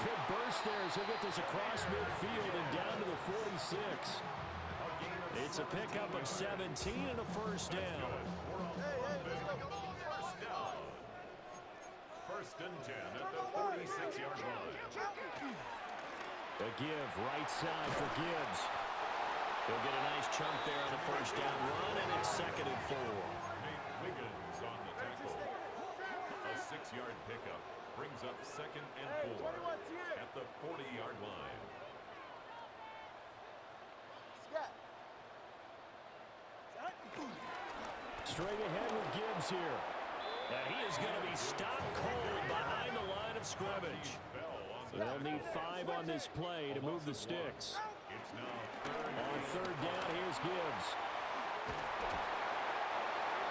good burst there as he'll get this across midfield and down to the 46. It's a pickup of 17 and a first down. First and 10 at the 46-yard line. A give right side for Gibbs. He'll get a nice chunk there on the first down run, and it's 2nd and 4. Wiggins on the tackle. A 6-yard pickup brings up 2nd and 4 at the 40-yard line. Straight ahead with Gibbs here. And he is going to be stopped cold behind the line of scrimmage. They'll need 5 on this play to move the sticks. On 3rd down, here's Gibbs.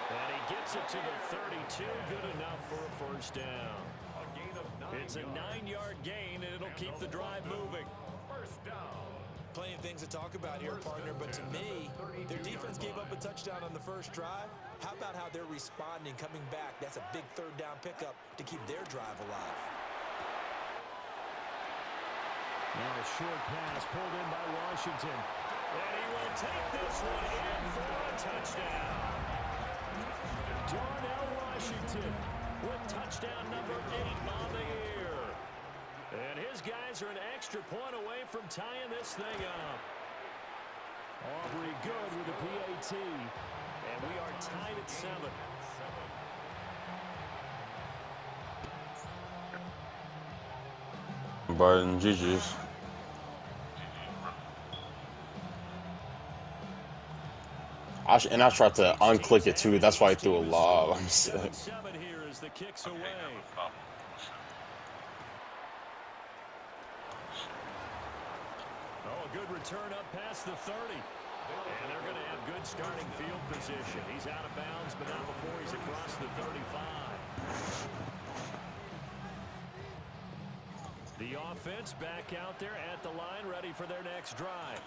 And he gets it to the 32. Good enough for a first down. It's a 9-yard gain, and it'll keep the drive moving. First down. Plenty of things to talk about here, partner, but to me, their defense gave up a touchdown on the first drive. How about how they're responding, coming back? That's a big 3rd down pickup to keep their drive alive. Now a short pass pulled in by Washington. And he will take this one in for a touchdown. Darnell Washington with touchdown number 8 on the year. And his guys are an extra point away from tying this thing up. Aubrey good with the PAT. And we are tied at 7. But GG's. I tried to unclick it too. That's why I threw a lob. I'm sick. 7 here as the kicks away. Oh, a good return up past the 30. And they're going to have good starting field position. He's out of bounds, but not before he's across the 35. The offense back out there at the line, ready for their next drive.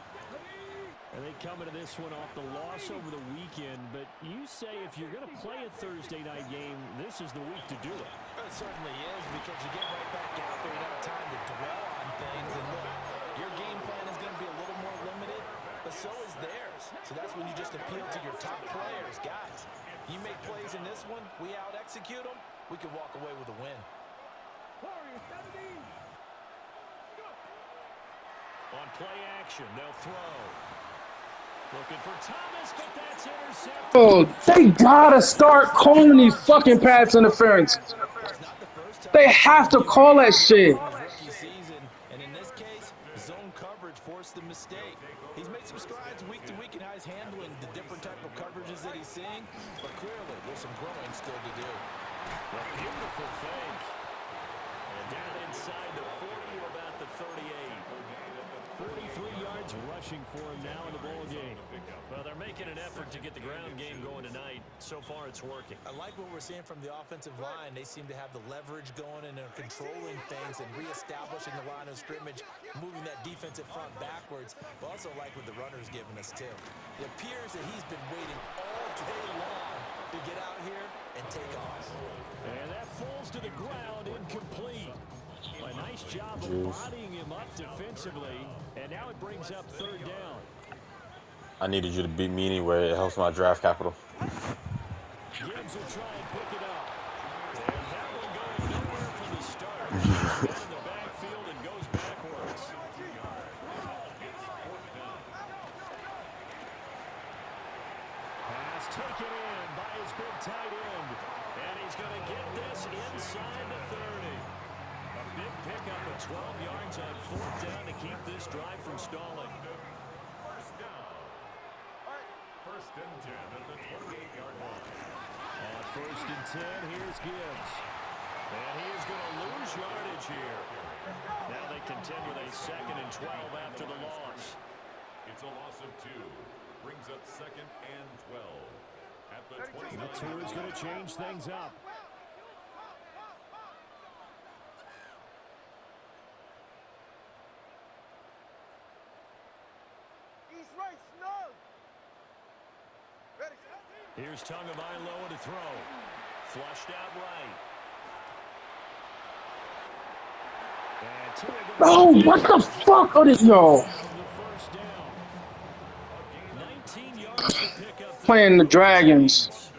And they come into this one off the loss over the weekend, but you say if you're going to play a Thursday night game, this is the week to do it. It certainly is, because you get right back out there, you don't have time to dwell on things, and look, your game plan is going to be a little more limited, but so is theirs. So that's when you just appeal to your top players. Guys, you make plays in this one, we out-execute them, we can walk away with a win. On play action, they'll throw. Looking for Thomas, but that's intercepted. Oh, they gotta start calling these fucking pass interference. They have to call that shit. And in this case, zone coverage forced the mistake. He's made some strides week to week in how he's handling the different type of coverages that he's seeing, but clearly there's some growing still to do. A beautiful fake. And down inside the 40 or about the 38. 43 yards rushing for him now in the ball game. Well, they're making an effort to get the ground game going tonight. So far, it's working. I like what we're seeing from the offensive line. They seem to have the leverage going, and they're controlling things and reestablishing the line of scrimmage, moving that defensive front backwards. But also like what the runner's giving us, too. It appears that he's been waiting all day long to get out here and take off. And that falls to the ground incomplete. A nice job of bodying him up defensively, and now it brings up 3rd down. I needed you to beat me anyway. It helps my draft capital. Gibbs will try and pick it up. And that will go nowhere from the start. He's in the backfield and goes backwards. Pass taken in by his big tight end. And he's going to get this inside the 30. A big pickup of 12 yards on 4th down to keep this drive from stalling. First down. First and 10 at the 28-yard line. On 1st and 10, here's Gibbs. And he is going to lose yardage here. Now they continue a 2nd and 12 after the loss. It's a loss of 2. Brings up 2nd and 12 at the 29. The 2 is going to change things up. Here's Tagovailoa to throw. Flushed out right. And two are Oh, going to what the fuck are they, yo? of the first down. 19 yards to pick up Playing there the for the Dragons. Giants.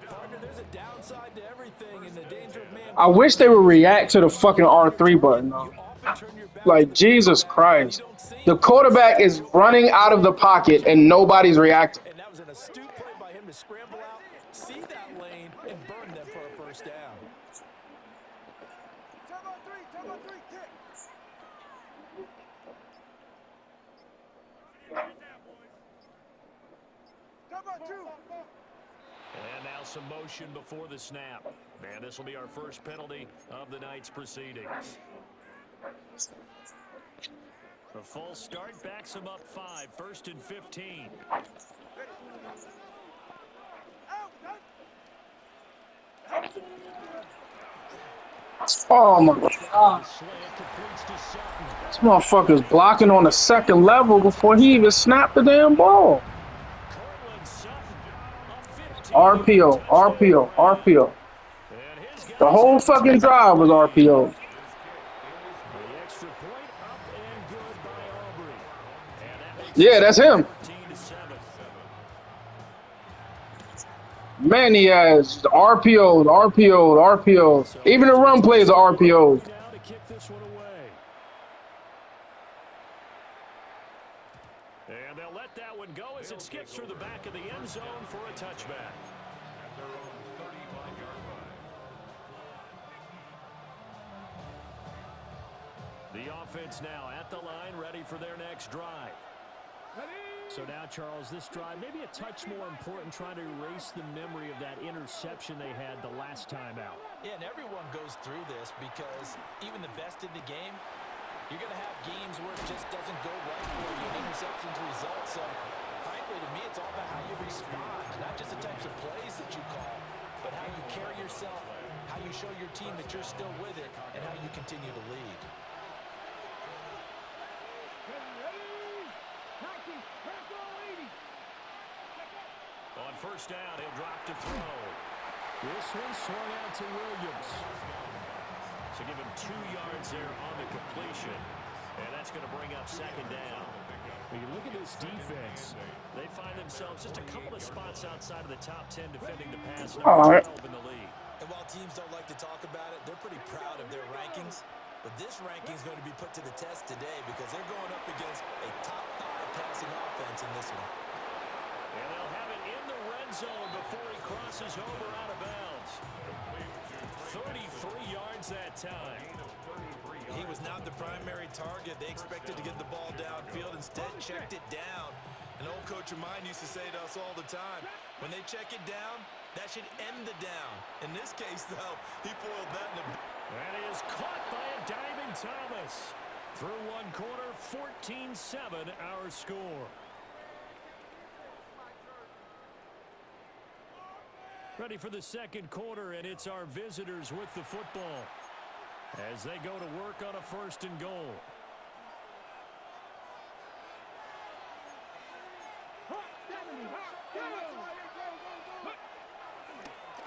Partner, there's a downside to everything in the danger of man I wish they would coverage. react to the When fucking you're on your R3 target, button, you though. often turn your back to Like, the Jesus quarterback and you Christ. don't see The him. quarterback Second is drill, running out of play the pocket action. and nobody's reacting. And that was an astute play by him to scramble out, see that lane, and burn them for a first down. Turbo three, kick. Turbo two. And now some motion before the snap. And this will be our first penalty of the night's proceedings. The full start backs him up 5, 1st and 15. Oh, my God. The slant completes to Sutton. This motherfucker's blocking on the second level before he even snapped the damn ball. Cortland Sutton, a 15-yard RPO, touchdown RPO, grab. RPO. And his The guys whole have fucking taken drive was the lead. RPO. The extra point up and good by Aubrey. And that makes Yeah, it that's him. 14-7. Manny has RPOs, RPOs, RPOs. So Even the run plays are RPOs. now to kick this one away. And they'll let that one go as it skips through the back of the end zone for a touchback. At their own 35-yard line. The offense now at the line, ready for their next drive. So now, Charles, this drive maybe a touch more important, trying to erase the memory of that interception they had the last time out. Yeah, and everyone goes through this because even the best in the game, you're going to have games where it just doesn't go right for you, and interceptions result. So, frankly, to me, it's all about how you respond, not just the types of plays that you call, but how you carry yourself, how you show your team that you're still with it, and how you continue to lead. On first down, he'll drop to throw. This one swung out to Williams. So give him 2 yards there on the completion. And that's going to bring up second down. When you look at this defense, they find themselves just a couple of spots outside of the top 10 defending the pass. All Number right. 12 in the league. And while teams don't like to talk about it, they're pretty proud of their rankings. But this ranking is going to be put to the test today because they're going up against a top 5 passing offense in this one. And they'll have it in the red zone before he crosses over out of bounds. 33 yards that time. He was not the primary target. They expected to get the ball downfield. Instead, checked it down. An old coach of mine used to say to us all the time, when they check it down, that should end the down. In this case, though, he foiled that in a... And he is caught by a diving Thomas. Through one quarter, 14-7 our score. Ready for the second quarter, and it's our visitors with the football as they go to work on a 1st and goal.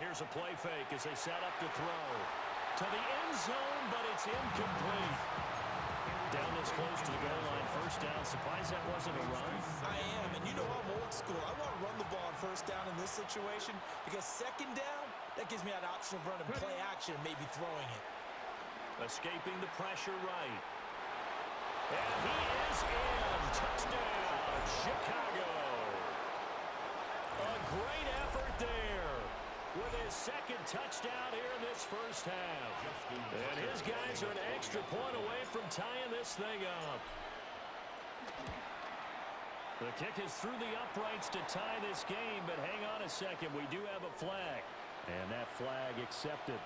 Here's a play fake as they set up to throw. To the end zone, but it's incomplete. Down this close to the goal line, first down. Surprised that wasn't a run. I am, and you know I'm old school. I want to run the ball on first down in this situation because second down, that gives me that option of running play action and maybe throwing it. Escaping the pressure right. And he is in. Touchdown, Chicago. A great effort there with his second touchdown here in this first half. And his guys are an extra point away from tying this thing up. The kick is through the uprights to tie this game, but hang on a second. We do have a flag. And that flag accepted.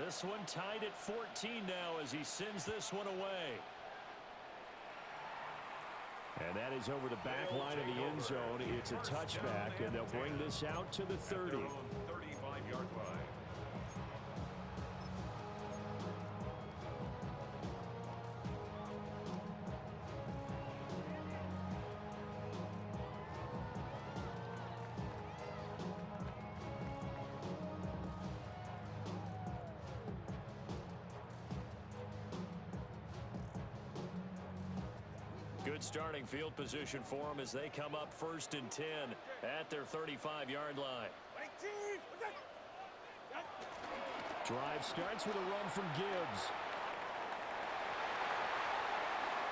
This one tied at 14 now as he sends this one away. And that is over the back line of the end zone. It's a touchback, and they'll bring this out to the 30. 35-yard line. Good starting field position for them as they come up 1st and 10 at their 35-yard line. Drive starts with a run from Gibbs.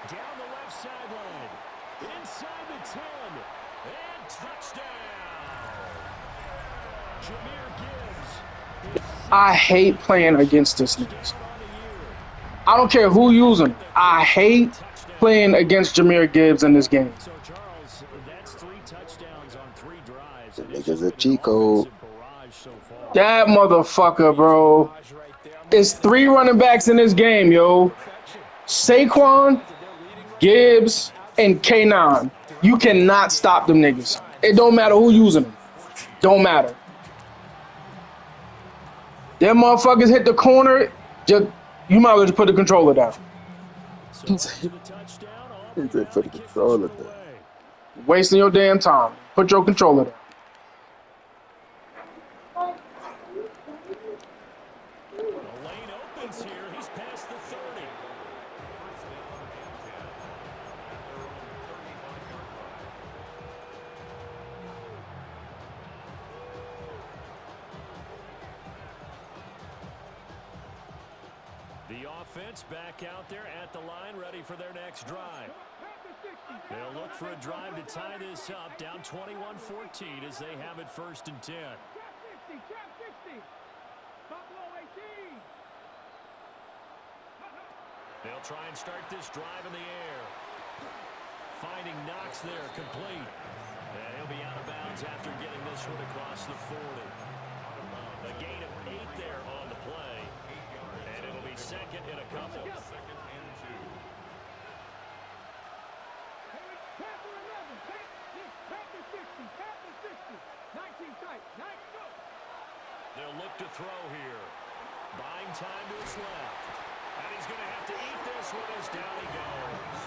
Down the left sideline. Inside the 10. And touchdown. Jahmyr Gibbs. I hate playing against this niggas. I don't care who using him. I hate playing against Jahmyr Gibbs in this game. So Charles, that's 3 touchdowns on 3 drives. The nigga's a cheat code. That motherfucker, bro. It's 3 running backs in this game, yo. Saquon, Gibbs, and K9. You cannot stop them niggas. It don't matter who using them. Don't matter. Them motherfuckers hit the corner, just you might as well just put the controller down. He said put the controller down. Wasting your damn time. Put your controller down. The lane opens here. He's past the 30. The offense back out there at the line, ready for their next drive. They'll look for a drive to tie this up, down 21-14 as they have it 1st and 10. They'll try and start this drive in the air. Finding Knox there, complete. And he'll be out of bounds after getting this one across the 40. A gain of 8 there on the play. And it'll be 2nd and a couple. 2nd and 2. They'll look to throw here. Buying time to his left. And he's going to have to eat this one as down he goes.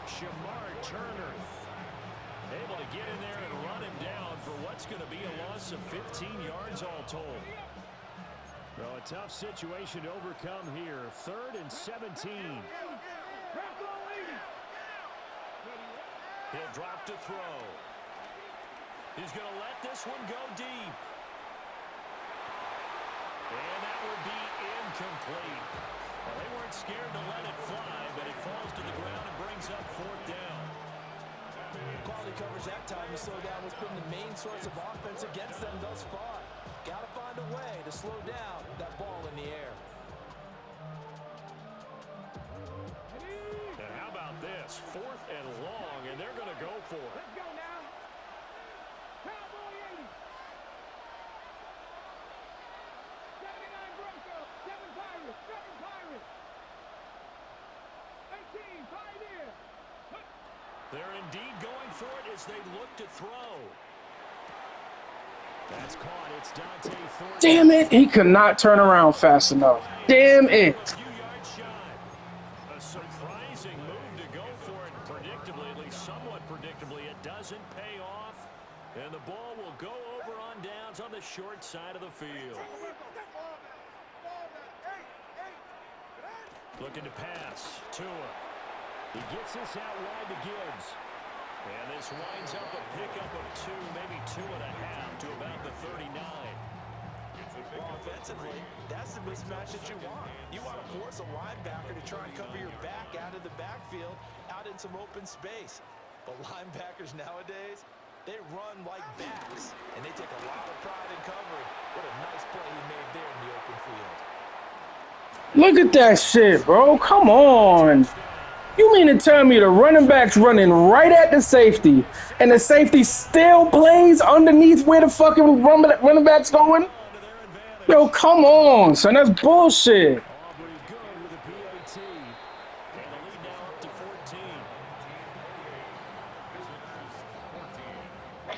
Shamar Turner able to get in there and run him down for what's going to be a loss of 15 yards all told. Well, a tough situation to overcome here. 3rd and 17. He'll drop to throw. He's going to let this one go deep. And that will be incomplete. Well, they weren't scared to let it fly, but it falls to the ground and brings up 4th down. Quality coverage that time to slow down what's been the main source of offense against them thus far. Got to find a way to slow down that ball in the air. And how about this? 4th and long, and they're going to go for it. Let's go now. Cowboy 80. 79 Broncos. 7 Pirates. 7 Pirates. 18 Pioneers. They're indeed going for it as they look to throw. That's caught. It's Dante Thornton. Damn it, he could not turn around fast enough. Damn it. A few yards shy. A surprising move to go for it. Predictably, at least somewhat predictably, it doesn't pay off. And the ball will go over on downs on the short side of the field. Looking to pass. Tua. He gets this out wide to Gibbs. And this winds up a pickup of 2, maybe 2.5 to about the 39. Well, offensively, that's the mismatch that you want. You want to force a linebacker to try and cover your back out of the backfield, out in some open space. But linebackers nowadays, they run like backs, and they take a lot of pride in covering. What a nice play he made there in the open field. Look at that shit, bro. Come on. You mean to tell me the running back's running right at the safety, and the safety still plays underneath where the fucking running back's going? Yo, come on, son. That's bullshit. Aubrey good with a PAT. And the lead now up to 14.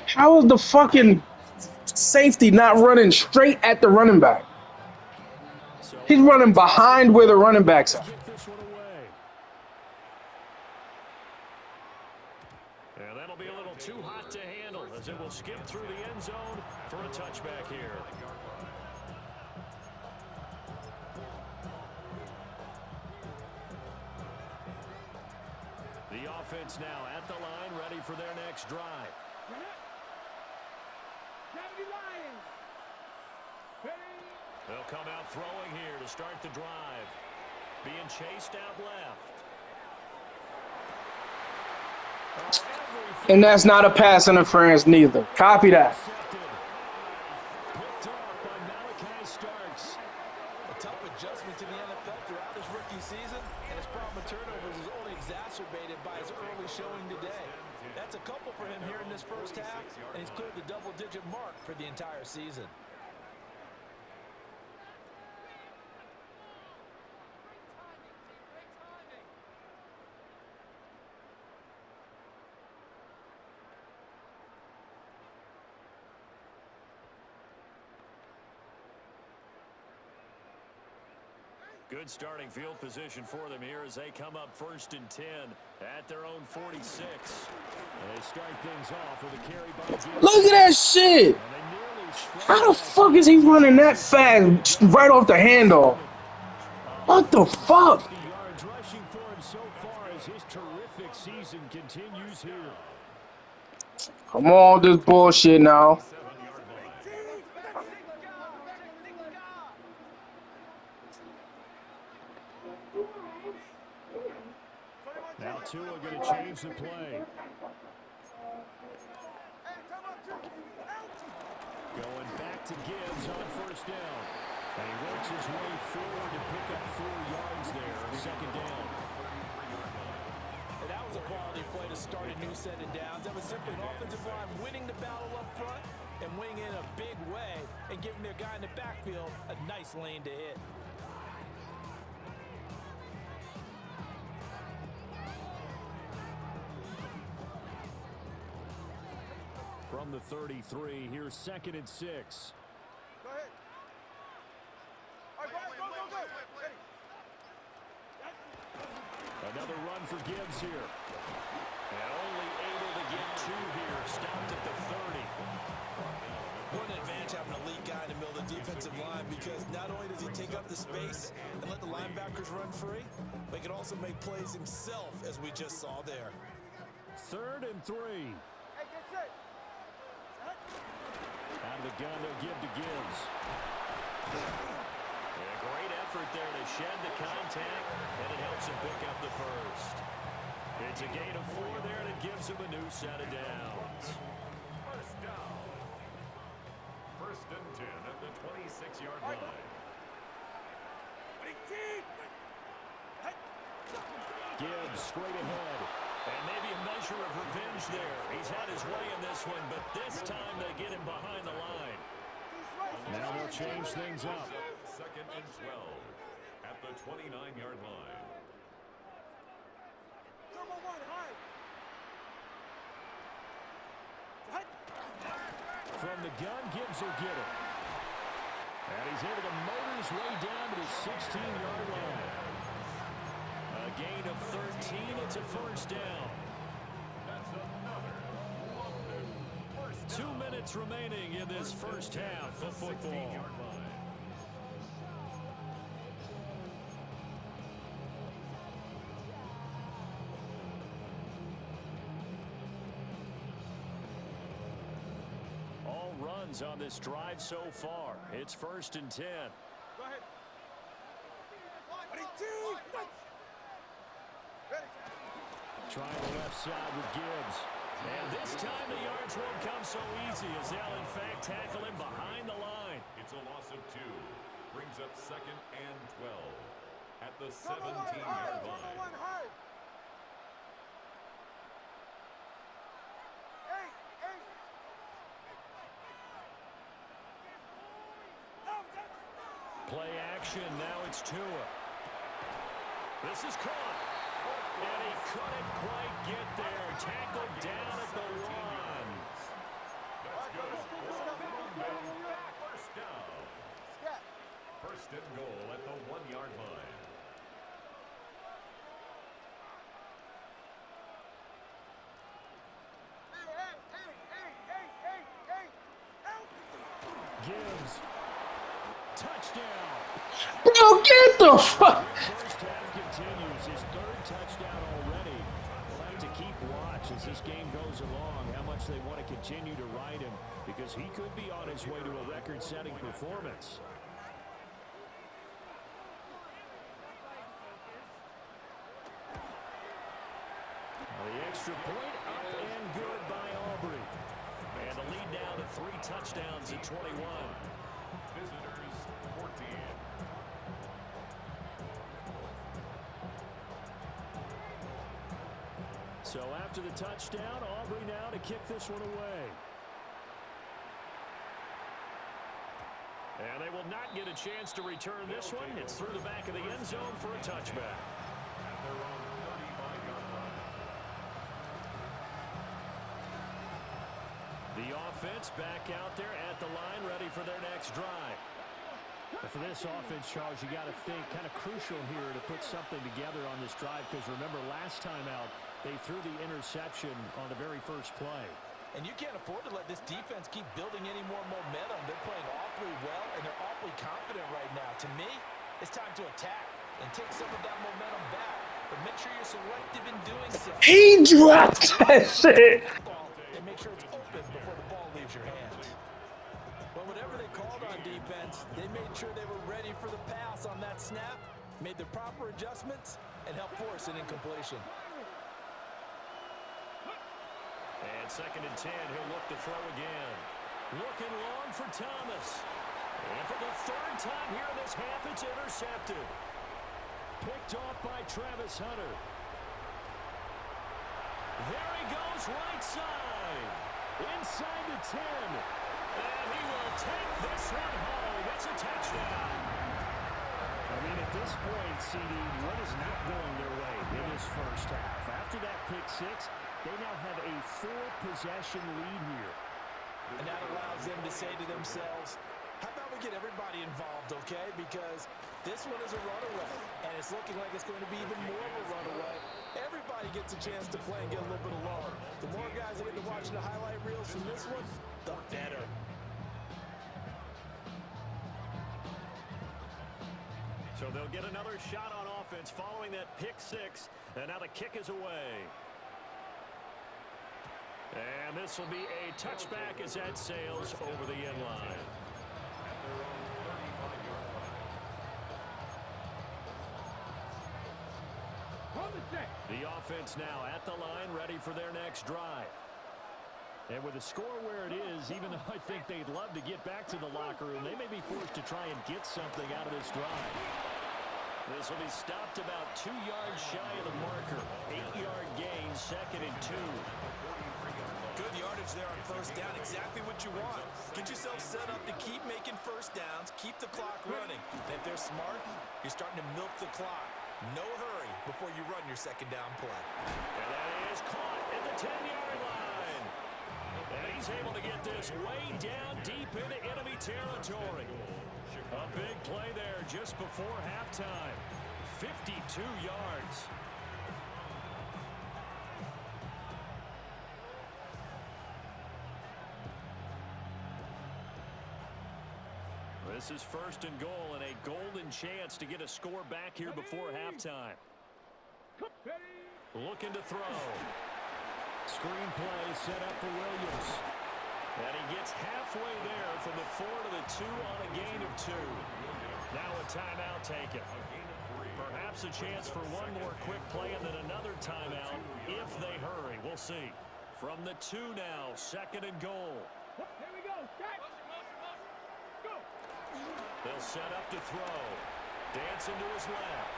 How is the fucking safety not running straight at the running back? He's running behind where the running back's at. Get this one away. And that'll be a little too hot to handle as it will skip through the end zone for a touchback here. Diplomats now at the line, ready for their next drive. They'll come out throwing here to start the drive. Being chased out left. And that's not a pass interference neither. Copy that. Picked off by Malachi Starks. A tough adjustment to the NFL throughout his rookie season, and his problem with turnovers is only exacerbated by his early showing today. That's a couple for him here in this first half, and he's cleared the double-digit mark for the entire season. Good starting field position for them here as they come up 1st and 10 at their own 46. And they start things off with a carry by Look at that shit. How the fuck is he running that fast right off the handoff? What the fuck? Yards rushing for him so far as his terrific season continues here. Come on, this bullshit now. Now Tua going to change the play. Going back to Gibbs on 1st down. And he works his way forward to pick up 4 yards there on 2nd down. And that was a quality play to start a new set of downs. That was simply an offensive line winning the battle up front and winning in a big way and giving their guy in the backfield a nice lane to hit. From the 33, here's 2nd and 6. Go ahead. All right, go. Another run for Gibbs here. And only able to get 2 here. Stopped at the 30. What an advantage having an elite guy in the middle of the defensive line, because not only does he take up the space and let the linebackers run free, but he can also make plays himself, as we just saw there. 3rd and 3. Hey, get set. Out of the gun, they'll give to Gibbs. And a great effort there to shed the contact, and it helps him pick up the first. It's a gain of 4 there, and it gives him a new set of downs. First down. 1st and 10 at the 26-yard line. Gibbs straight ahead. And maybe a measure of revenge there. He's had his way in this one, but this time they get him behind the line. Now they'll change things up. 2nd and 12 at the 29-yard line. From the gun, Gibbs will get it. And he's able to motor his way down to the 16-yard line. A gain of 13. It's a 1st down. That's another wonderful 2 minutes remaining in this first half of football. 16-yard line. All runs on this drive so far. It's 1st and 10. Go ahead. Trying the left side with Gibbs. And this time the yards won't come so easy as they'll in fact tackle him behind the line. It's a loss of 2. Brings up 2nd and 12 at the 17-yard line. Play action, now it's Tua. This is caught. And he couldn't quite get there. Tackled down at the 1. That's good. First down. 1st and goal at the 1-yard line. Gibbs. Touchdown. Bro, get the fuck. First half continues. His 3rd touchdown already. We'll have to keep as this game goes along, how much they want to continue to ride him, because he could be on his way to a record-setting performance. The extra point up and good by Aubrey. And the lead down to 3 touchdowns at 21. Visitors 14. So after the touchdown, Aubrey now to kick this one away. And they will not get a chance to return this one. It's through the back of the end zone for a touchback. At their own 35-yard line. The offense back out there at the line, ready for their next drive. But for this offense, Charles, you got to think kind of crucial here to put something together on this drive, because remember last time out, they threw the interception on the very first play. And you can't afford to let this defense keep building any more momentum. They're playing awfully well, and they're awfully confident right now. To me, it's time to attack and take some of that momentum back. But make sure you're selective in doing so. He dropped that shit. And make sure it's open before the ball leaves your hands. But whatever they called on defense, they made sure they were ready for the pass on that snap, made the proper adjustments, and helped force an incompletion. And 2nd and 10, he'll look to throw again. Looking long for Thomas. And for the 3rd time here in this half, it's intercepted. Picked off by Travis Hunter. There he goes, right side. Inside the 10. And he will take this one home. It's a touchdown. I mean, at this point, CD, what is not going their way in this first half? After that pick 6, they now have a 4-possession lead here. And that allows them to say to themselves, how about we get everybody involved, okay? Because this one is a runaway, and it's looking like it's going to be even more of a runaway. Everybody gets a chance to play and get a little bit of love. The more guys that get to watch the highlight reels from this one, the better. So they'll get another shot on offense following that pick 6, and now the kick is away. And this will be a touchback as that sails over the end line. At their own 35-yard line. The offense now at the line, ready for their next drive. And with the score where it is, even though I think they'd love to get back to the locker room, they may be forced to try and get something out of this drive. This will be stopped about 2 yards shy of the marker. 8-yard gain, 2nd and 2. Good yardage there on 1st down, exactly what you want. Get yourself set up to keep making 1st downs, keep the clock running. And if they're smart, you're starting to milk the clock. No hurry before you run your 2nd down play. And that is caught at the 10-yard line. And he's able to get this way down deep into enemy territory. A big play there just before halftime. 52 yards. This is 1st and goal, and a golden chance to get a score back here before halftime. Looking to throw. Screenplay set up for Williams. And he gets halfway there from the 4 to the 2 on a gain of 2. Now a timeout taken. Perhaps a chance for one more quick play and then another timeout if they hurry. We'll see. From the 2 now, 2nd and goal. Here we go. Go. They'll set up to throw. Dancing to his left.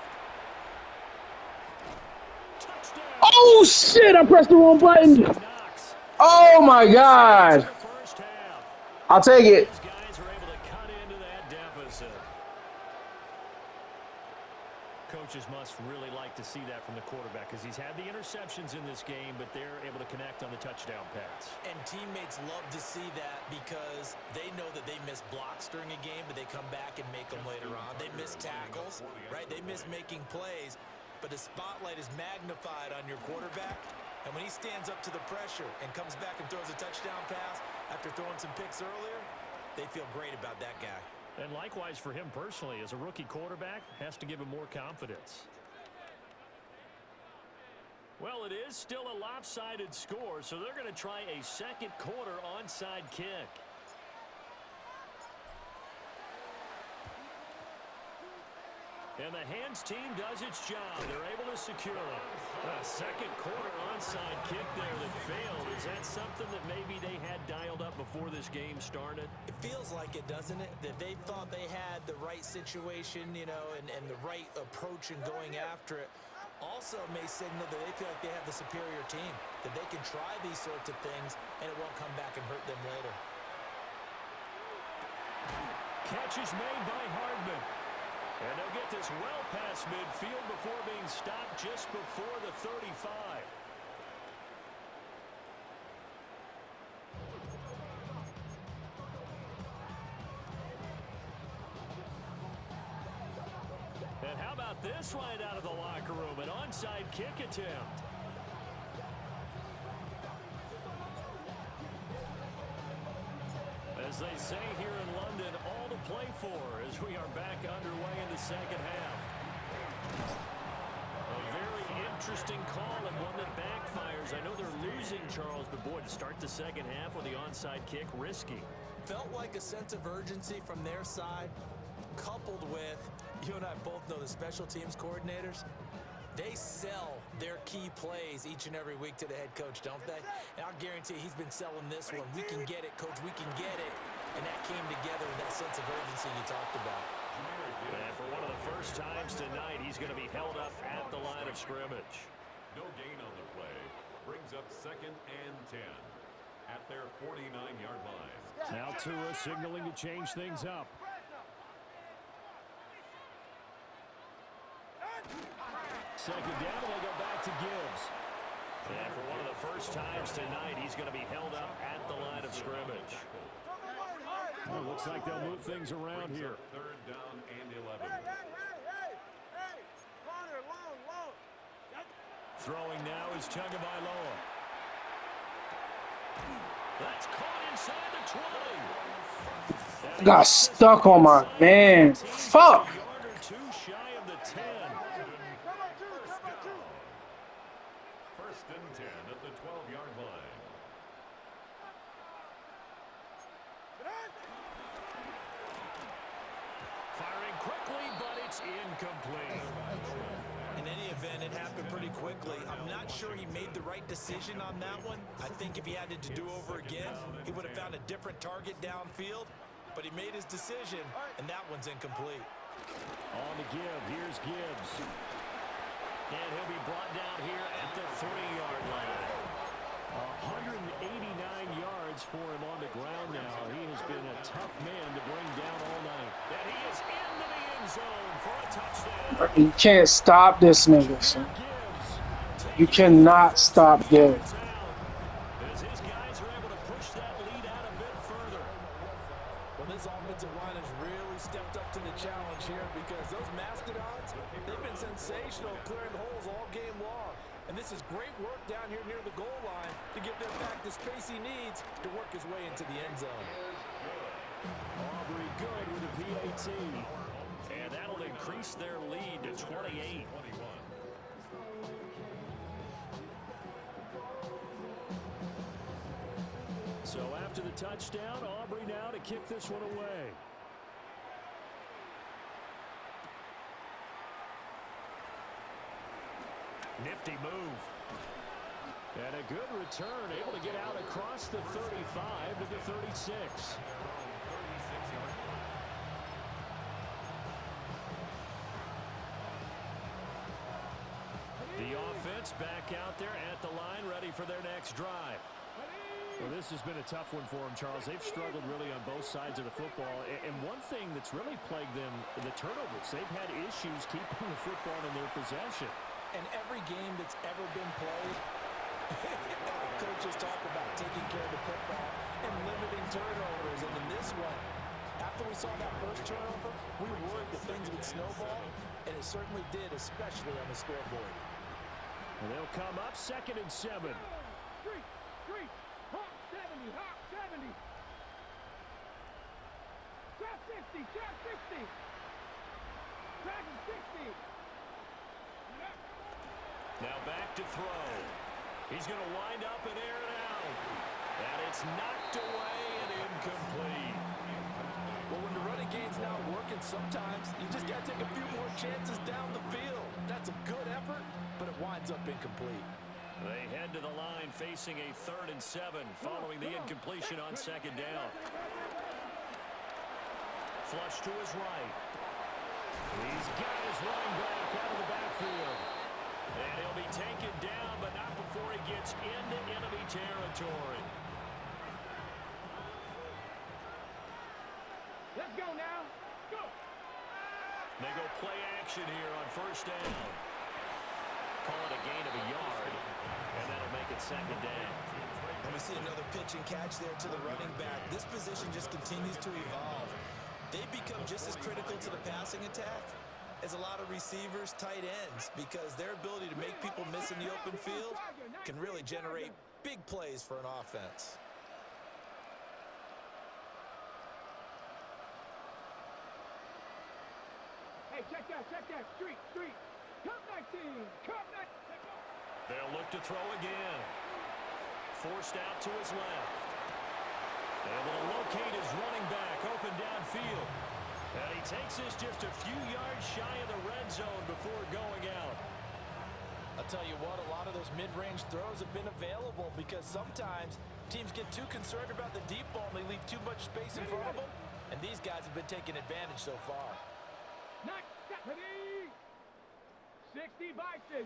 Touchdown! Oh, shit. I pressed the wrong button. Oh, my God. I'll take it. These guys are able to cut into that deficit. Coaches must really like to see that from the quarterback because he's had the interceptions in this game, but they're able to connect on the touchdown pass. And teammates love to see that because they know that they miss blocks during a game, but they come back and make them later on. They miss tackles, right? They miss making plays, but the spotlight is magnified on your quarterback. And when he stands up to the pressure and comes back and throws a touchdown pass after throwing some picks earlier, they feel great about that guy. And likewise for him personally, as a rookie quarterback, has to give him more confidence. Well, it is still a lopsided score, so they're going to try a second quarter onside kick. And the hands team does its job. They're able to secure it. A second quarter onside kick there that failed. Is that something that maybe they had dialed up before this game started? It feels like it, doesn't it? That they thought they had the right situation, you know, and the right approach in going after it. Also may signal that they feel like they have the superior team, that they can try these sorts of things and it won't come back and hurt them later. Catch is made by Hardman. And they'll get this well past midfield before being stopped just before the 35. And how about this right out of the locker room? An onside kick attempt. As they say here in London, all to play for as we are back underway in the second half. A very interesting call and one that backfires. I know they're losing, Charles, but boy, to start the second half with the onside kick, risky. Felt like a sense of urgency from their side, coupled with, you and I both know the special teams coordinators, they sell their key plays each and every week to the head coach, don't they? And I'll guarantee he's been selling this one. We can get it, coach, we can get it. And that came together with that sense of urgency you talked about. And for one of the first times tonight, he's going to be held up at the line of scrimmage. No gain on the play. Brings up 2nd and 10 at their 49-yard line. Now Tua signaling to change things up. Second down, and they go back to Gibbs. And for one of the first times tonight, he's going to be held up at the line of scrimmage. Well, looks like they'll move things around here. 3rd down and 11. Throwing now is Tagovailoa. That's caught inside the 20. Got stuck on my man. Fuck. A yard or two shy of the 10. 1st and 10 at the 12-yard line. Firing quickly, but it's incomplete. In any event, it happened pretty quickly. I'm not sure he made the right decision on that one. I think if he had it to do over again, he would have found a different target downfield. But he made his decision, and that one's incomplete. On the give, here's Gibbs. And he'll be brought down here at the 3-yard line. 189 yards for him on the ground now. He has been a tough man to bring down all night. And he is into the end zone for a touchdown. You can't stop this nigga, son. You cannot stop Gibbs. As his guys are able to push that lead out a bit further. Well, this offensive line has really stepped up to the challenge here because those mastodons, they've been sensational clearing holes all game long. And this is great work down here near the goal line to give them back the space he needs to work his way into the end zone. Aubrey good with a PAT. And that'll increase their lead to 28. So after the touchdown, Aubrey now to kick this one away. Nifty move. And a good return, able to get out across the 35 to the 36. The offense back out there at the line, ready for their next drive. Well, this has been a tough one for them, Charles. They've struggled really on both sides of the football. And one thing that's really plagued them, the turnovers. They've had issues keeping the football in their possession. And every game that's ever been played, coaches talk about taking care of the football and limiting turnovers. And in this one, after we saw that first turnover, we worried that things would snowball, and it certainly did, especially on the scoreboard. And they'll come up 2nd and 7. Three. Hawk 70, Hawk 70. Trap 60, trap 60. Dragon 60. Now back back to throw. He's going to wind up and air it out. And it's knocked away and incomplete. Well, when the running game's not working, sometimes you just got to take a few more chances down the field. That's a good effort, but it winds up incomplete. They head to the line facing a 3rd and 7 following the incompletion on 2nd down. Flush to his right. He's got his running back out of the backfield. And he'll be taken down, but not before he gets into enemy territory. Let's go now. Go. They go play action here on 1st down. Call it a gain of a yard, and that'll make it 2nd down. And we see another pitch and catch there to the running back. This position just continues to evolve. They become just as critical to the passing attack as a lot of receivers, tight ends, because their ability to make people miss in the open field can really generate big plays for an offense. Hey, check that. Street. Cup 19. They'll look to throw again. Forced out to his left. Able to locate his running back open downfield. And he takes this just a few yards shy of the red zone before going out. I'll tell you what, a lot of those mid-range throws have been available because sometimes teams get too concerned about the deep ball and they leave too much space in front of them. And these guys have been taking advantage so far. Not 70. 60 Bison.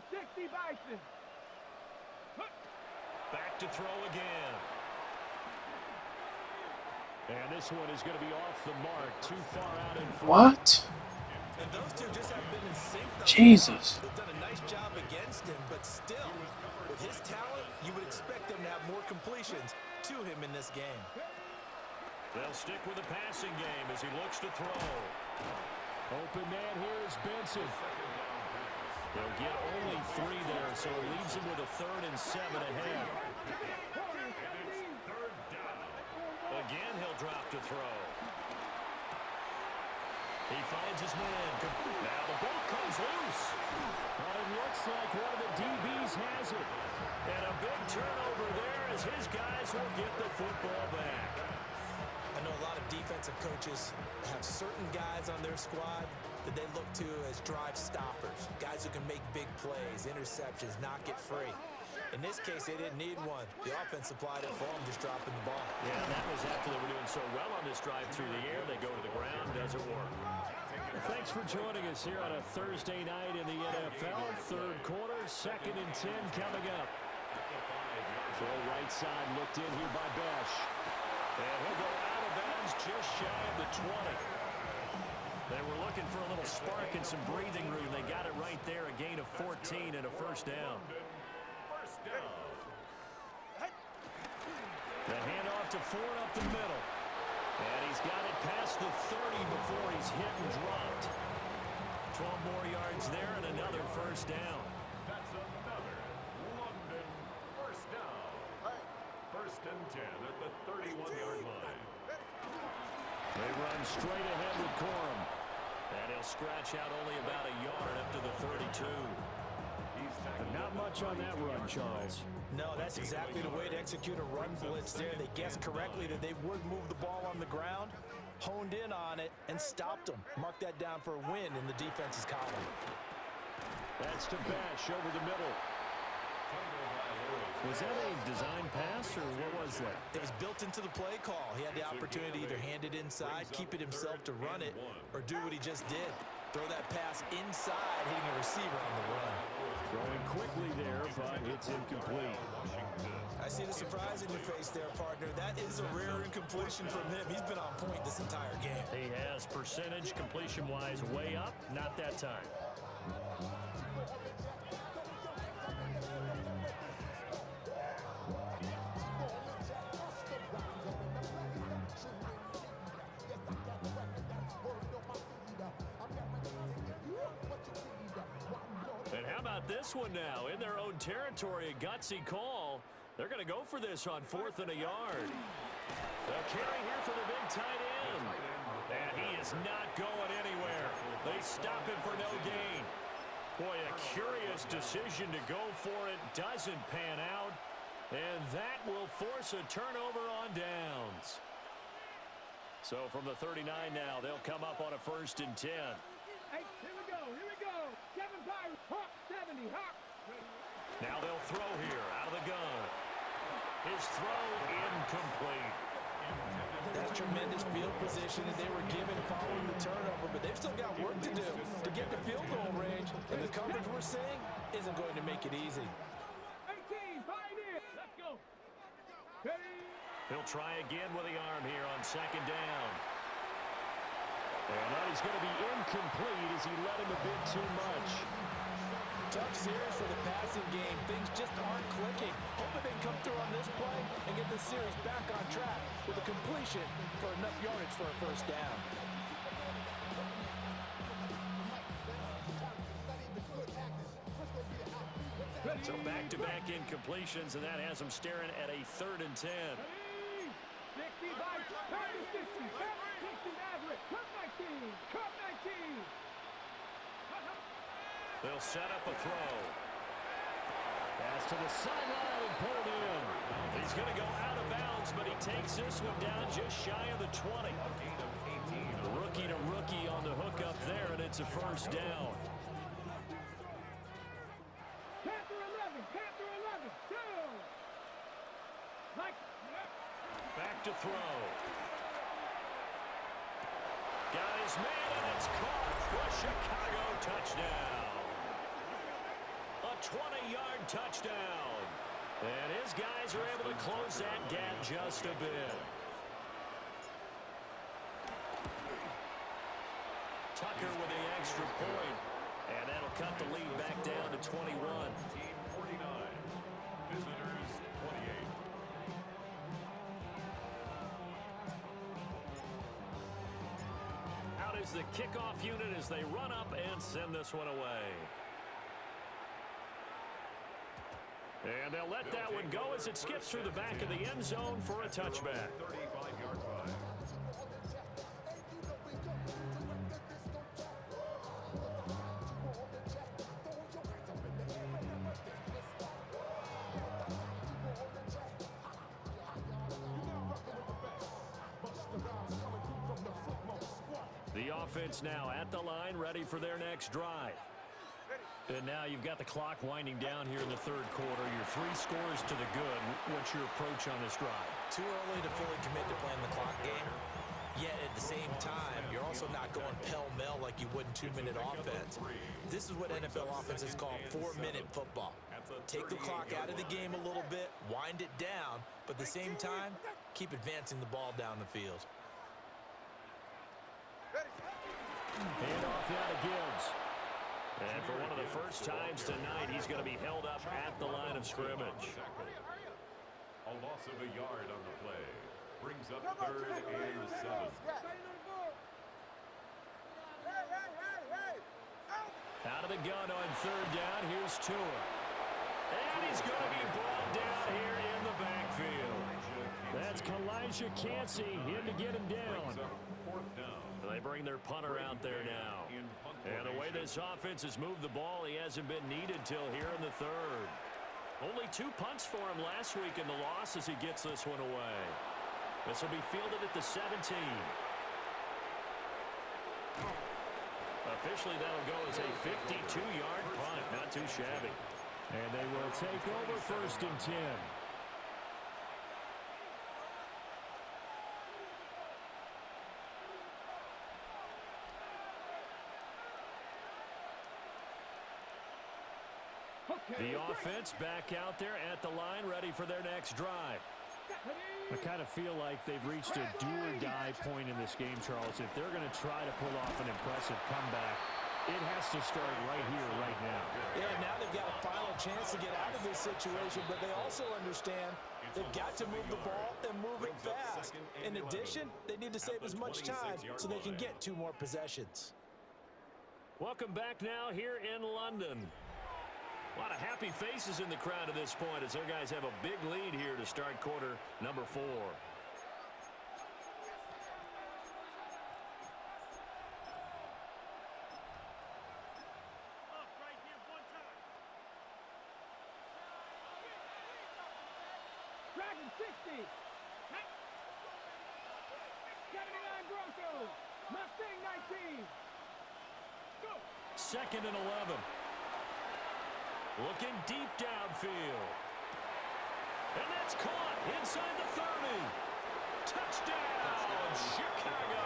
Back to throw again. And this one is going to be off the mark, too far out in front. What? And those two just haven't been in sync. Jesus. They've done a nice job against him, but still, with his talent, you would expect them to have more completions to him in this game. They'll stick with the passing game as he looks to throw. Open man here is Benson. They'll get only 3 there, so it leaves him with a 3rd and 7 ahead. Again, he'll drop to throw. He finds his man. Now the ball comes loose. Well, it looks like one of the DBs has it. And a big turnover there as his guys will get the football back. I know a lot of defensive coaches have certain guys on their squad that they look to as drive stoppers, guys who can make big plays, interceptions, knock it free. In this case, they didn't need one. The offense supplied it for them, just dropping the ball. Yeah, that was after they were doing so well on this drive through the air. They go to the ground, doesn't work. Well, thanks for joining us here on a Thursday night in the NFL. 3rd quarter, 2nd and 10 coming up. Throw right side looked in here by Besh. And he'll go out of bounds just shy of the 20. They were looking for a little spark and some breathing room. They got it right there, a gain of 14 and a 1st down. The handoff to Ford up the middle. And he's got it past the 30 before he's hit and dropped. 12 more yards there and another 1st down. That's another London 1st down. 1st and 10 at the 31-yard line. They run straight ahead with Corum. And he'll scratch out only about a yard up to the 32. Not much on that run, Charles. No, that's exactly the way to execute a run blitz there. They guessed correctly that they would move the ball on the ground, honed in on it, and stopped them. Mark that down for a win in the defense's column. That's to Besh over the middle. Was that a design pass, or what was that? It was built into the play call. He had the opportunity to either hand it inside, keep it himself to run it, or do what he just did. Throw that pass inside, hitting a receiver on the run. Throwing quickly there, but it's incomplete. I see the surprise in your face there, partner. That is a rare incompletion from him. He's been on point this entire game. He has percentage completion-wise way up, not that time. This one now in their own territory, a gutsy call. They're going to go for this on 4th and a yard. The carry here for the big tight end. And he is not going anywhere. They stop him for no gain. Boy, a curious decision to go for it. Doesn't pan out. And that will force a turnover on downs. So from the 39 now, they'll come up on a 1st and 10. Hey, here we go, here we go. 7 Pirates, Hawk 70, Hawk. Now they'll throw here out of the gun. His throw incomplete. That's tremendous field position that they were given following the turnover, but they've still got work to do to get the field goal range, and the coverage we're seeing isn't going to make it easy. 18, Pioneer, let's go. Ready? He'll try again with the arm here on 2nd down. And that is going to be incomplete as he led him a bit too much. Tough series for the passing game. Things just aren't clicking. Hoping they can come through on this play and get the series back on track with a completion for enough yardage for a 1st down. So back-to-back incompletions, and that has him staring at a 3rd and 10. 60 by 30, 60, 60 Maverick, cut 19, cut 19. They'll set up a throw. Pass to the sideline and pulled in. He's going to go out of bounds, but he takes this one down just shy of the 20. Rookie to rookie on the hook up there, and it's a 1st down. Panther 11, go. Like, Back to throw. Got his man, and it's caught for a Chicago touchdown. A 20-yard touchdown. And his guys are able to close that gap just a bit. Tucker with the extra point. And that'll cut the lead back down to 21. Team 49. Visitors 28. Out is the kickoff unit as they run up and send this one away. And they'll let that one go as it skips through the back of the end zone for a touchback. 35-yard line. The offense now at the line, ready for their next drive. And now you've got the clock winding down here in the 3rd quarter. Your 3 scores to the good. What's your approach on this drive? Too early to fully commit to playing the clock game. Yet at the same time, you're also not going pell-mell like you would in 2-minute offense. This is what NFL offenses call 4-minute football. Take the clock out of the game a little bit, wind it down, but at the same time, keep advancing the ball down the field. Hand off now to Gibbs. And for one of the first times tonight, he's going to be held up at the line of scrimmage. A loss of a yard on the play. Brings up 3rd and 7. Out of the gun on 3rd down. Here's Tua. And he's going to be brought down here in the backfield. That's Kalijah Cansey in to get him down. 4th down. They bring their punter out there now. And the way this offense has moved the ball, he hasn't been needed till here in the 3rd. Only 2 punts for him last week in the loss as he gets this one away. This will be fielded at the 17. Officially, that'll go as a 52-yard punt. Not too shabby. And they will take over 1st and 10. The offense back out there at the line, ready for their next drive. I kind of feel like they've reached a do-or-die point in this game, Charles. If they're going to try to pull off an impressive comeback, it has to start right here, right now. Yeah, now they've got a final chance to get out of this situation, but they also understand they've got to move the ball and move it fast. In addition, they need to save as much time so they can get 2 more possessions. Welcome back now here in London. A lot of happy faces in the crowd at this point as their guys have a big lead here to start quarter number 4. Dragon 60. 79 Broncos. Mustang 19. Go. 2nd and 11. Looking deep downfield. And that's caught inside the 30. Touchdown, Chicago.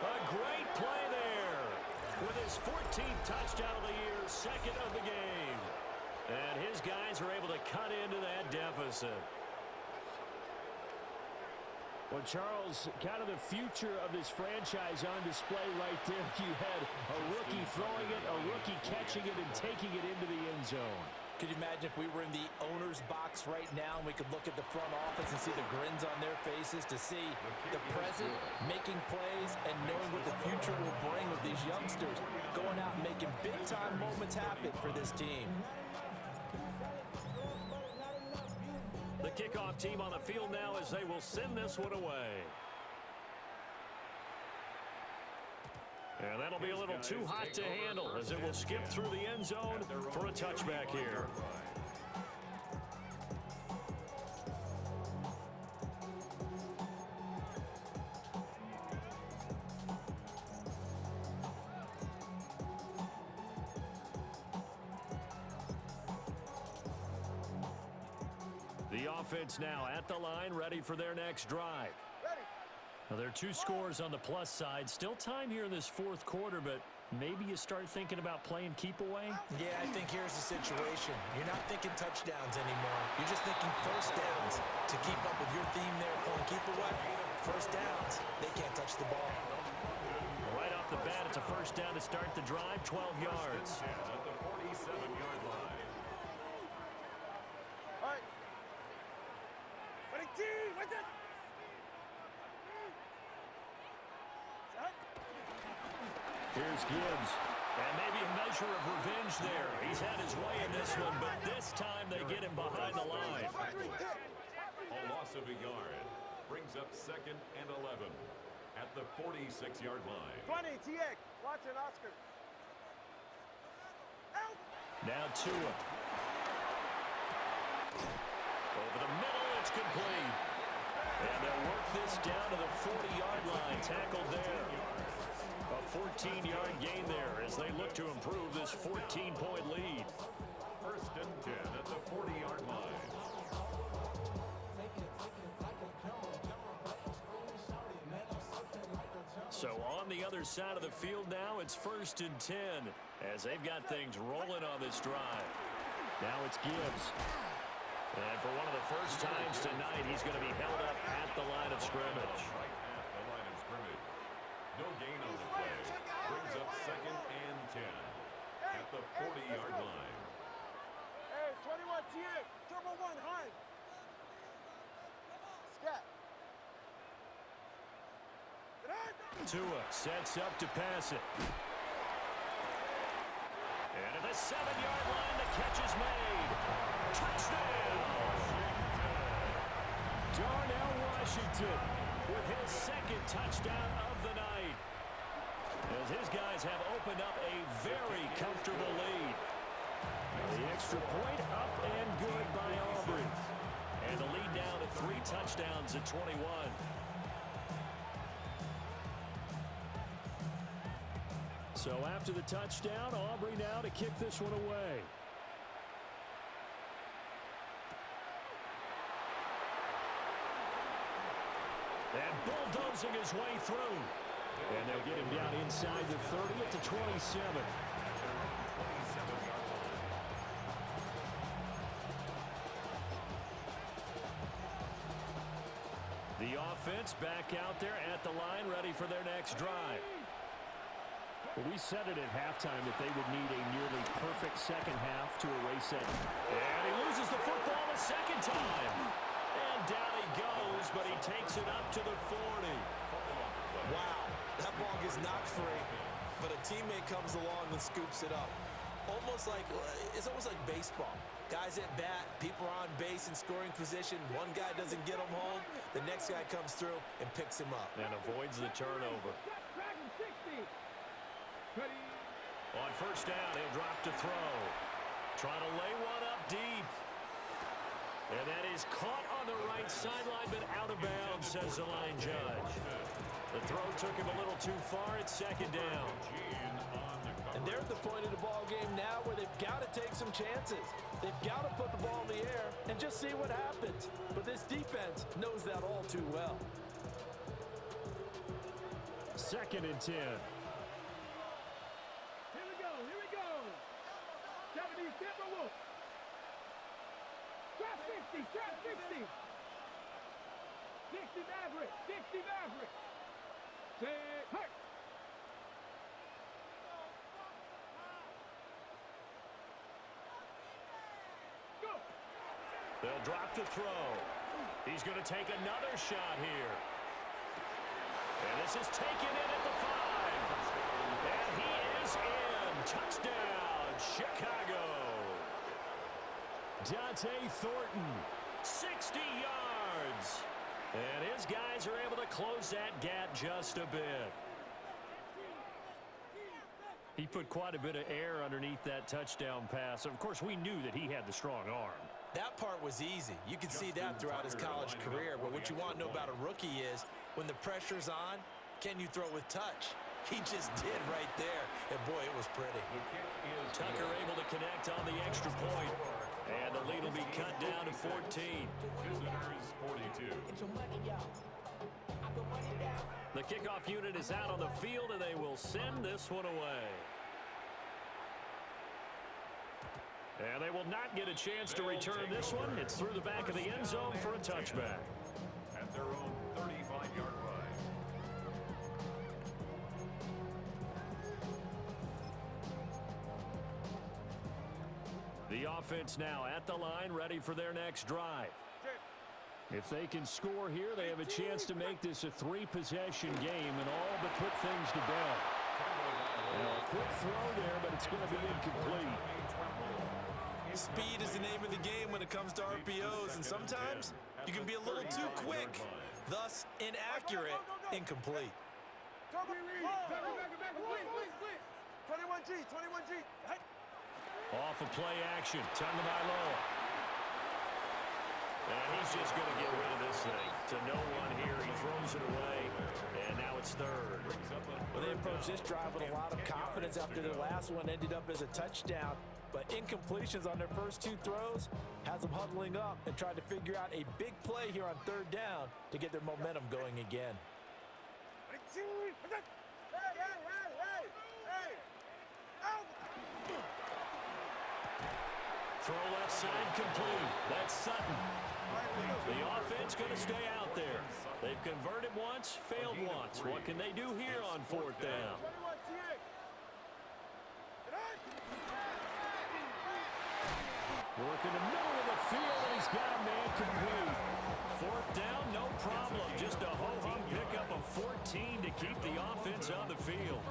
A great play there. With his 14th touchdown of the year, 2nd of the game. And his guys are able to cut into that deficit. Well, Charles, kind of the future of this franchise on display right there. You had a rookie throwing it, a rookie catching it, and taking it into the end zone. Could you imagine if we were in the owner's box right now and we could look at the front office and see the grins on their faces, to see the present making plays and knowing what the future will bring with these youngsters going out and making big-time moments happen for this team. The kickoff team on the field now as they will send this one away. And that'll be a little too hot to handle as it will skip through the end zone for a touchback here. The offense now at the line, ready for their next drive. Now, there are 2 scores on the plus side. Still time here in this 4th quarter, but maybe you start thinking about playing keep away? Yeah, I think here's the situation. You're not thinking touchdowns anymore. You're just thinking first downs. To keep up with your theme there, playing keep away, first downs, they can't touch the ball. Right off the bat, it's a first down to start the drive, 12 yards. At the 47-yard line. All right. Ready, team, what's it? Here's Gibbs. And maybe a measure of revenge there. He's had his way in this one, but this time they get him behind the line. A loss of a yard. Brings up 2nd and 11 at the 46-yard line. 20, TX. Watson, Oscar. Now Tua. Over the middle, it's complete. And they'll work this down to the 40-yard line. Tackled there. A 14-yard gain there as they look to improve this 14-point lead. 1st and 10 at the 40-yard line. So on the other side of the field now, it's 1st and 10 as they've got things rolling on this drive. Now it's Gibbs. And for one of the first times tonight, he's going to be held up at the line of scrimmage. Right at the line of scrimmage. No gain on the play. Brings up 2nd and 10 at the 40-yard line. Hey, 21, TX. Turbo 1, Hines. Scat. Tua sets up to pass it. And at the 7-yard line, the catch is made. Touchdown! Darnell Washington with his 2nd touchdown of the night. As his guys have opened up a very comfortable lead. The extra point up and good by Aubrey. And the lead now to 3 touchdowns at 21. So after the touchdown, Aubrey now to kick this one away. And bulldozing his way through. And they'll get him down inside the 30 at the 27. The offense back out there at the line, ready for their next drive. Well, we said it at halftime that they would need a nearly perfect second half to erase it. And he loses the football the 2nd time. And down he goes, but he takes it up to the 40. Wow, that ball gets knocked free, but a teammate comes along and scoops it up. It's almost like baseball. Guys at bat, people are on base in scoring position. One guy doesn't get him home. The next guy comes through and picks him up. And avoids the turnover. Dragon 60. Ready. On 1st down, he'll drop to throw. Trying to lay one up deep. And that is caught on the right sideline, but out of bounds, says the line judge. The throw took him a little too far. It's second down. And they're at the point of the ball game now where they've got to take some chances. They've got to put the ball in the air and just see what happens. But this defense knows that all too well. 2nd and 10. Here we go, here we go. 70 Timberwolves. Drop 60, drop 60. 60 Maverick, 60 Maverick. Take, hurt. Go. They'll drop the throw. He's going to take another shot here. And this is taken in at the 5. And he is in. Touchdown, Chicago. Dante Thornton. 60 yards. And his guys are able to close that gap just a bit. He put quite a bit of air underneath that touchdown pass. Of course, we knew that he had the strong arm. That part was easy. You can see that throughout his college career. But what you want to know about a rookie is when the pressure's on, can you throw with touch? He just did right there. And, boy, it was pretty. Tucker able to connect on the extra point. And the lead will be cut down to 14. Visitors 42. The kickoff unit is out on the field, and they will send this one away. And they will not get a chance to return this one. It's through the back of the end zone for a touchback. At their own 35-yard line. The offense now at the line, ready for their next drive. If they can score here, they have a chance to make this a 3-possession game and all but put things to bed. Now, a quick throw there, but it's going to be incomplete. Speed is the name of the game when it comes to RPOs, and sometimes you can be a little too quick, thus inaccurate, incomplete. 21G, 21G. Off of play action, Tagovailoa. And he's just going to get rid of this thing. To no one here, he throws it away, and now it's third. Well, they approached this drive with a lot of confidence after their last one ended up as a touchdown. But incompletions on their first 2 throws has them huddling up and trying to figure out a big play here on 3rd down to get their momentum going again. Throw left side complete. That's Sutton. The offense going to stay out there. They've converted once, failed once. What can they do here on 4th down? Work in the middle of the field, and he's got a man complete. 4th down, no problem. Just a ho-hum pickup of 14 to keep the offense on the field.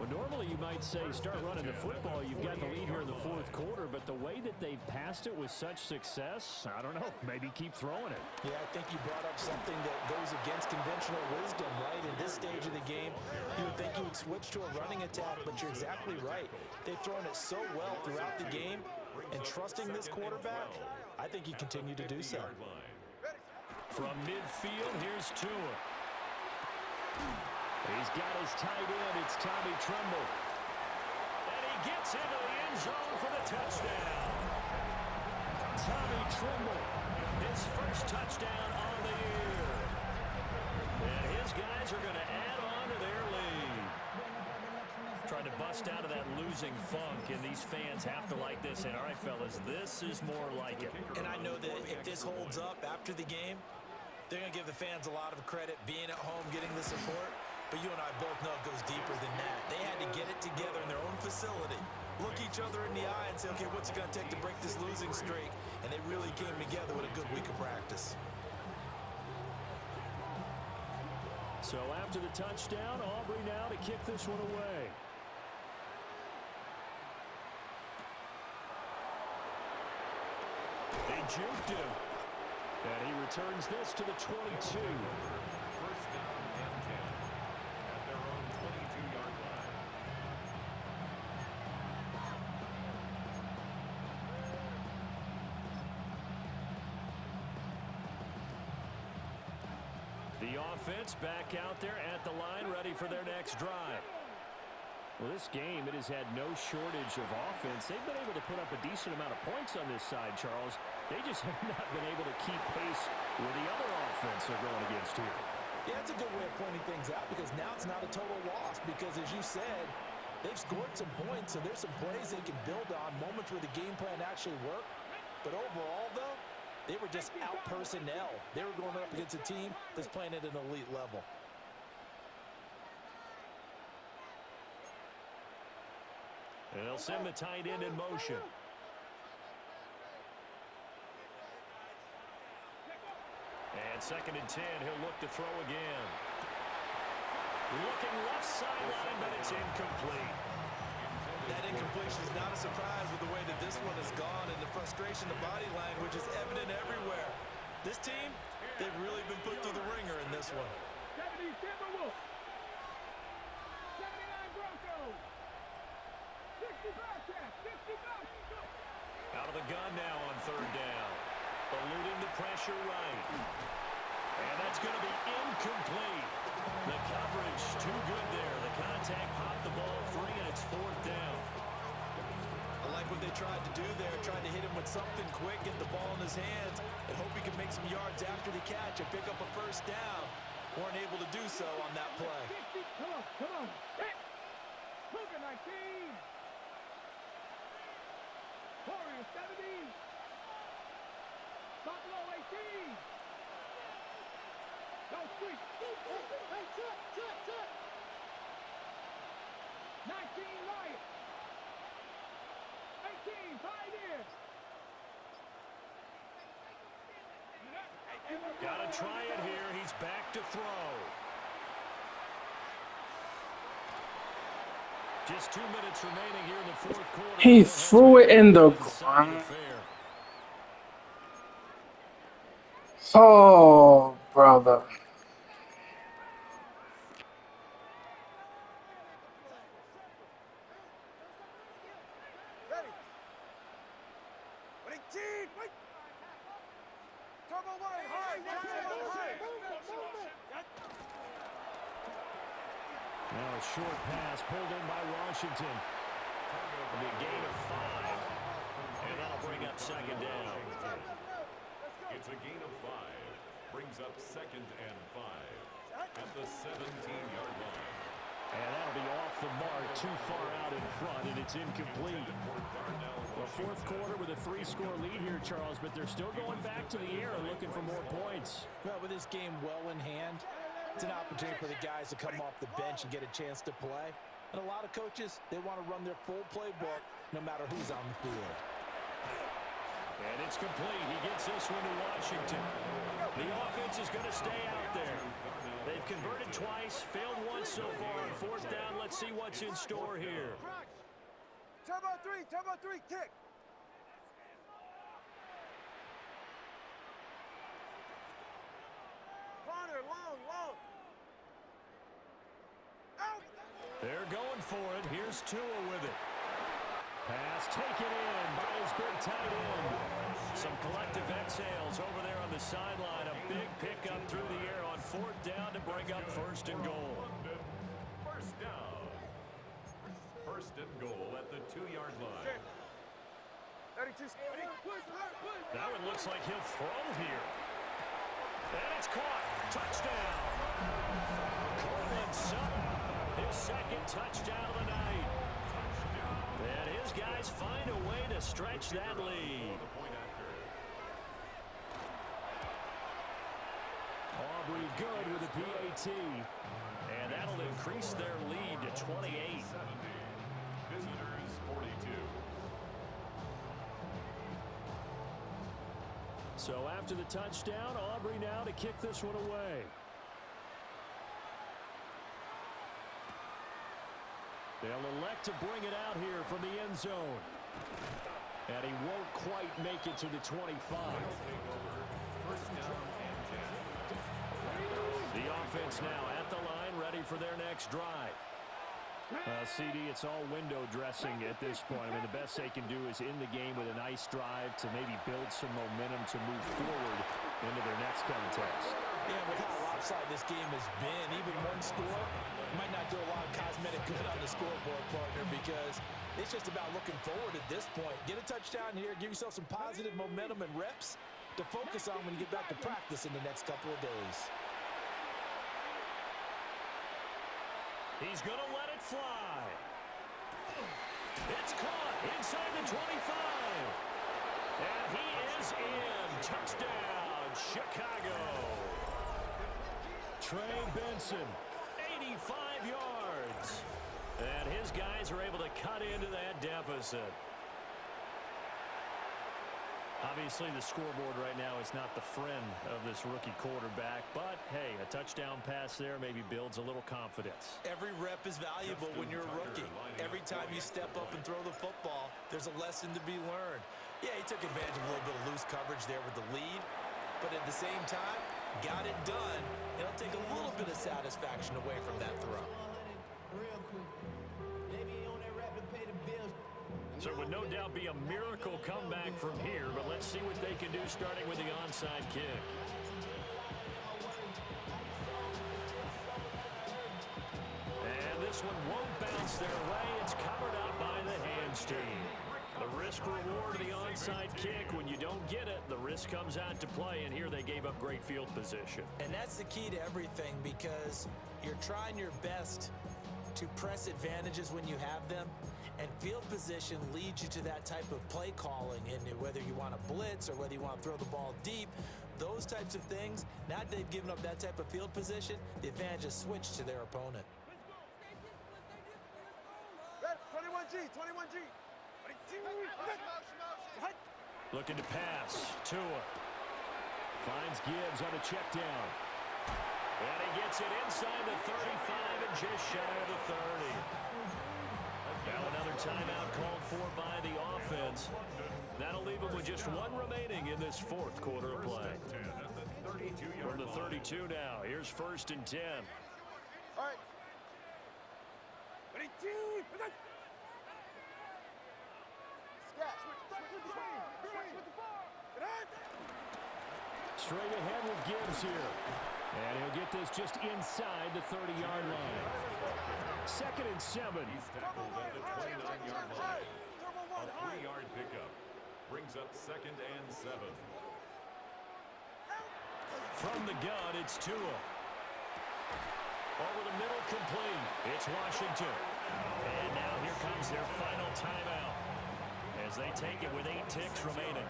Well, normally you might say start running the football. You've got the lead here in the 4th quarter, but the way that they've passed it with such success, I don't know, maybe keep throwing it. Yeah, I think you brought up something that goes against conventional wisdom, right? In this stage of the game, you would think you would switch to a running attack, but you're exactly right. They've thrown it so well throughout the game, and trusting this quarterback, I think you continue to do so. From midfield, here's Tua. He's got his tight end. It's Tommy Tremble. And he gets into the end zone for the touchdown. Tommy Tremble, his first touchdown on the year. And his guys are going to add on to their lead. Trying to bust out of that losing funk, and these fans have to like this. And all right, fellas, this is more like it. And I know that if this holds up after the game, they're going to give the fans a lot of credit being at home, getting the support. But you and I both know it goes deeper than that. They had to get it together in their own facility, look each other in the eye and say, okay, what's it going to take to break this losing streak? And they really came together with a good week of practice. So after the touchdown, Aubrey now to kick this one away. They juked him. And he returns this to the 22. First down and 10 at their own 22-yard line. The offense back out there at the line, ready for their next drive. Well, this game, it has had no shortage of offense. They've been able to put up a decent amount of points on this side, Charles. They just have not been able to keep pace with the other offense they're going against here. Yeah, that's a good way of pointing things out because now it's not a total loss because, as you said, they've scored some points, so there's some plays they can build on, moments where the game plan actually worked. But overall, though, they were just out-personnel. They were going up against a team that's playing at an elite level. And they'll send the tight end in motion. And 2nd and 10, he'll look to throw again. Looking left sideline, but it's incomplete. That incompletion is not a surprise with the way that this one has gone, and the frustration, the body language is evident everywhere. This team, they've really been put through the ringer in this one. 70 Timberwolves. 79 Broncos. 60 Bearcats. 50 Bucks. Out of the gun now on 3rd down. Eluding the pressure right. And that's going to be incomplete. The coverage too good there. The contact popped the ball free, and it's 4th down. I like what they tried to do there, tried to hit him with something quick, get the ball in his hands, and hope he can make some yards after the catch and pick up a 1st down. Weren't able to do so on that play. 60. Come on. Hit. Cougar 19. Warriors 70. Buffalo 18. Go Street. 19 Riot. 18 Pioneers. Got to try it here. He's back to throw. Just 2 minutes remaining here in the 4th quarter. He threw it in the ground. Oh, brother. Now a short pass pulled in by Washington. It'll be a gain of 5. And that'll bring up 2nd down. It's a gain of 5. Brings up 2nd and 5 at the 17-yard line. And that'll be off the mark, too far out in front, and it's incomplete. Well, 4th quarter with a 3-score lead here, Charles, but they're still going back to the air and looking for more points. Well, with this game well in hand, it's an opportunity for the guys to come off the bench and get a chance to play. And a lot of coaches, they want to run their full playbook no matter who's on the field. And it's complete. He gets this one to Washington. The offense is going to stay out there. They've converted twice, failed once so far on 4th down. Let's see what's in store here. Turbo 3, kick. Corner, long. Out. They're going for it. Here's Tua with it. Pass taken in by his big tight end. Some collective exhales over there on the sideline. A big pickup through the air on 4th down to bring up 1st and goal. 1st down. 1st and goal at the 2-yard line. That one looks like he'll throw here. And it's caught. Touchdown. Courtland Sutton, his 2nd touchdown of the night. And his guys find a way to stretch that lead. Aubrey good with a PAT. And that'll increase their lead to 28. Visitors 42. So after the touchdown, Aubrey now to kick this one away. They'll elect to bring it out here from the end zone. And he won't quite make it to the 25. The offense now at the line, ready for their next drive. CD, it's all window dressing at this point. I mean, the best they can do is in the game with a nice drive to maybe build some momentum to move forward. into their next contest. Yeah, with how lopsided this game has been, even one score might not do a lot of cosmetic good on the scoreboard, partner, because it's just about looking forward at this point. Get a touchdown here, give yourself some positive momentum and reps to focus on when you get back to practice in the next couple of days. He's going to let it fly. It's caught inside the 25. And he is in. Touchdown, Chicago. Trey Benson, 85 yards. And his guys are able to cut into that deficit. Obviously, the scoreboard right now is not the friend of this rookie quarterback, but, hey, a touchdown pass there maybe builds a little confidence. Every rep is valuable when you're a rookie. Every time you step up and throw the football, there's a lesson to be learned. Yeah, he took advantage of a little bit of loose coverage there with the lead, but at the same time, got it done. It'll take a little bit of satisfaction away from that throw. So it would no doubt be a miracle comeback from here, but let's see what they can do starting with the onside kick. And this one won't bounce their way. It's covered up by the hands team. The risk reward of the onside kick. When you don't get it, the risk comes out to play, and here they gave up great field position. And that's the key to everything, because you're trying your best to press advantages when you have them. And field position leads you to that type of play calling, and whether you want to blitz or whether you want to throw the ball deep, those types of things, now that they've given up that type of field position, the advantage is switched to their opponent. 21G, 21G. Looking to pass. Tua finds Gibbs on a check down. And he gets it inside the 35 and just shy of the 30. Now another timeout called for by the offense. That'll leave them with just one remaining in this fourth quarter of play. From the 32 now, here's 1st and 10. All right. Straight ahead with Gibbs here. And he'll get this just inside the 30-yard line. 2nd and 7. He's tackled at the 29-yard line. A 3-yard pickup brings up 2nd and 7. From the gun, it's Tua. Over the middle, complete. It's Washington. And now here comes their final timeout as they take it with 8 ticks remaining.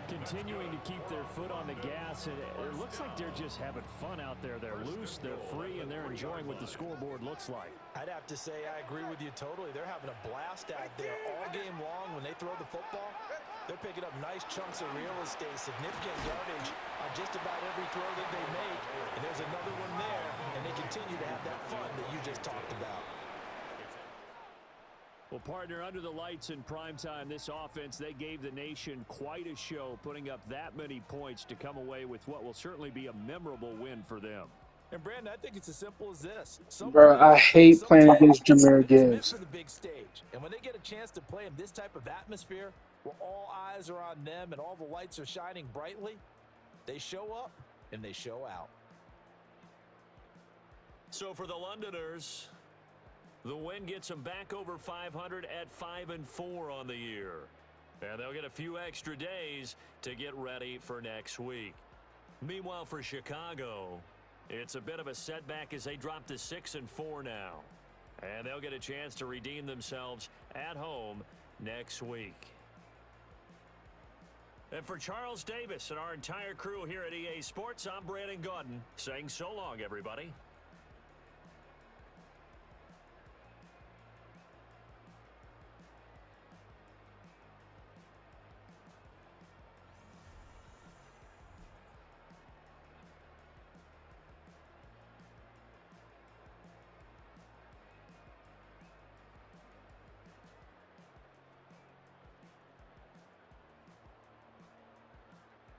Continuing to keep their foot on the gas, and it looks like they're just having fun out there. They're loose, they're free, and they're enjoying what the scoreboard looks like. I'd have to say I agree with you totally. They're having a blast out there all game long when they throw the football. They're picking up nice chunks of real estate, significant yardage on just about every throw that they make. And there's another one there, and they continue to have that fun that you just talked about. Well, partner, under the lights in primetime, this offense, they gave the nation quite a show, putting up that many points to come away with what will certainly be a memorable win for them. And, Brandon, I think it's as simple as this. Bro, I hate playing against Jahmyr Gibbs. For the big stage. And when they get a chance to play in this type of atmosphere, where all eyes are on them and all the lights are shining brightly, they show up and they show out. So for the Londoners, the win gets them back over 500 at 5-4 on the year. And they'll get a few extra days to get ready for next week. Meanwhile, for Chicago, it's a bit of a setback as they drop to 6-4 now. And they'll get a chance to redeem themselves at home next week. And for Charles Davis and our entire crew here at EA Sports, I'm Brandon Gaudin saying so long, everybody.